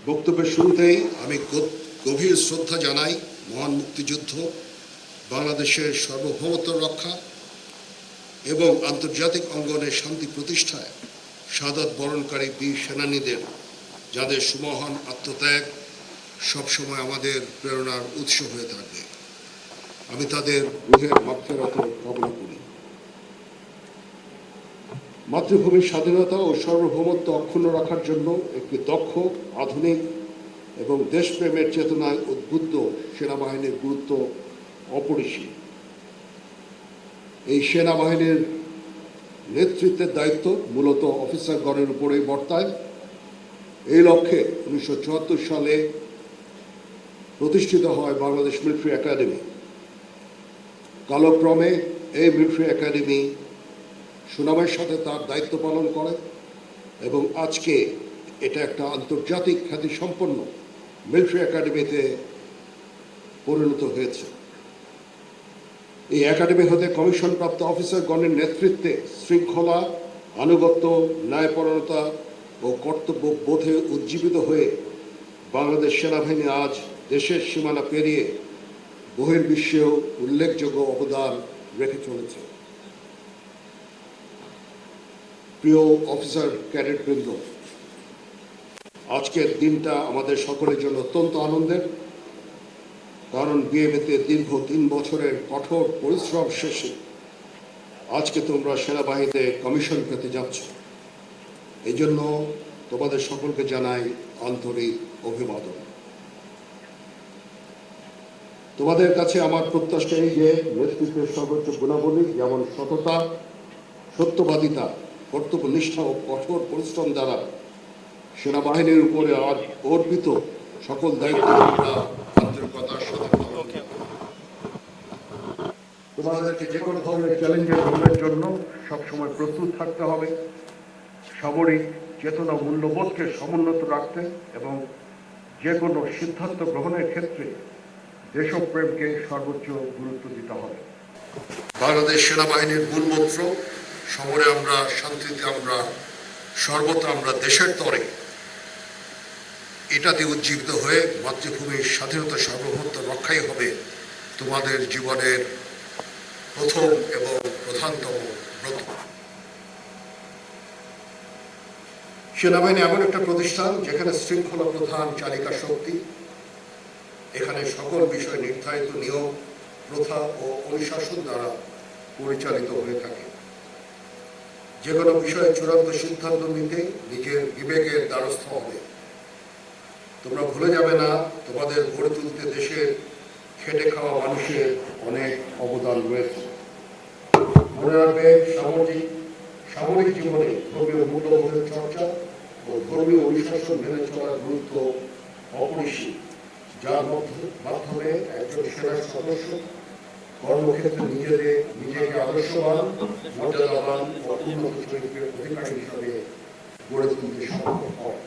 বক্তব্যের শুরুতেই আমি গভীর শ্রদ্ধা জানাই মহান মুক্তিযুদ্ধ, বাংলাদেশের সার্বভৌমত্ব রক্ষা এবং আন্তর্জাতিক অঙ্গনে শান্তি প্রতিষ্ঠায় শাহাদাত বরণকারী বীর সেনানীদের, যাদের সুমহান আত্মত্যাগ সবসময় আমাদের প্রেরণার উৎস হয়ে থাকবে। আমি তাদের রুহের মাগফিরাত কামনা করি। মাতৃভূমির স্বাধীনতা ও সার্বভৌমত্ব অক্ষুণ্ণ রাখার জন্য একটি দক্ষ, আধুনিক এবং দেশপ্রেমের চেতনায় উদ্বুদ্ধ সেনাবাহিনীর গুরুত্ব অপরিসীম। এই সেনাবাহিনীর নেতৃত্বের দায়িত্ব মূলত অফিসারগণের উপরেই বর্তায়। এই লক্ষ্যে 1974 সালে প্রতিষ্ঠিত হয় বাংলাদেশ মিলিটারি একাডেমি। কালক্রমে এই মিলিটারি একাডেমি সুনামের সাথে তার দায়িত্ব পালন করে এবং আজকে এটা একটা আন্তর্জাতিক খ্যাতিসম্পন্ন মিলিটারি একাডেমিতে পরিণত হয়েছে। এই একাডেমি হতে কমিশনপ্রাপ্ত অফিসারগণের নেতৃত্বে শৃঙ্খলা, আনুগত্য, ন্যায়পরায়ণতা ও কর্তব্যবোধে উজ্জীবিত হয়ে বাংলাদেশ সেনাবাহিনী আজ দেশের সীমানা পেরিয়ে বহির্বিশ্বেও উল্লেখযোগ্য অবদান রেখে চলেছে। প্রিয় অফিসার ক্যাডেটবৃন্দ, আজকের দিনটা আমাদের সকলের জন্য অত্যন্ত আনন্দের, কারণ বিএমএতে দীর্ঘ 3 বছরের কঠোর পরিশ্রম শেষে আজকে তোমরা সেনাবাহিনীতে কমিশন পেতে যাচ্ছ। এই জন্য তোমাদের সকলকে জানাই আন্তরিক অভিবাদন। তোমাদের কাছে আমার প্রত্যাশা এই যে নেতৃত্বের সর্বোচ্চ গুণাবলী যেমন সততা, সত্যবাদিতা, কর্তব্যনিষ্ঠা ও কঠোর পরিশ্রম দ্বারা সেনাবাহিনীর উপরে আজ অর্পিত সকল দায়িত্ব আন্তরিকতার সাথে তোমাদেরকে যে কোনো ধরনের চ্যালেঞ্জের গ্রহণের জন্য সবসময় প্রস্তুত থাকতে হবে, সামরিক চেতনা মূল্যবোধকে সমুন্নত রাখতে এবং যে কোনো সিদ্ধান্ত গ্রহণের ক্ষেত্রে দেশপ্রেমকে সর্বোচ্চ গুরুত্ব দিতে হবে। বাংলাদেশ সেনাবাহিনীর মূল মন্ত্র সমরে আমরা, শান্তিতে আমরা, সর্বত্র আমরা দেশের তরে, এটাতে উজ্জীবিত হয়ে মাতৃভূমির স্বাধীনতা সার্বভৌমত্ব রক্ষাই হবে তোমাদের জীবনের প্রথম এবং প্রধানতম ব্রত। সেনাবাহিনী এমন একটা প্রতিষ্ঠান যেখানে শৃঙ্খলা প্রধান চালিকা শক্তি। এখানে সকল বিষয় নির্ধারিত নিয়ম, প্রথা ও অনুশাসন দ্বারা পরিচালিত হয়ে থাকে। যে কোনো বিষয়ে চূড়ান্ত সিদ্ধান্ত নিতে নিজের বিবেকের দ্বারস্থ হবে। তোমরা ভুলে যাবে না, তোমাদের গড়ে তুলতে দেশের খেটে খাওয়া মানুষের অনেক অবদান রয়েছে। মনে রাখবে, সামরিক জীবনে ধর্মীয় মূল্যবোধের চর্চা ও ধর্মীয় অনুশাসন মেনে চলার গুরুত্ব অপরিসীম, যার মাধ্যমে একজন সেনার সদস্য কর্মক্ষেত্রে নিজেকে আদর্শবান, মর্যাদাবান ও উন্নত চরিত্রের অধিকারী হিসাবে গড়ে তুলতে সক্ষম হয়।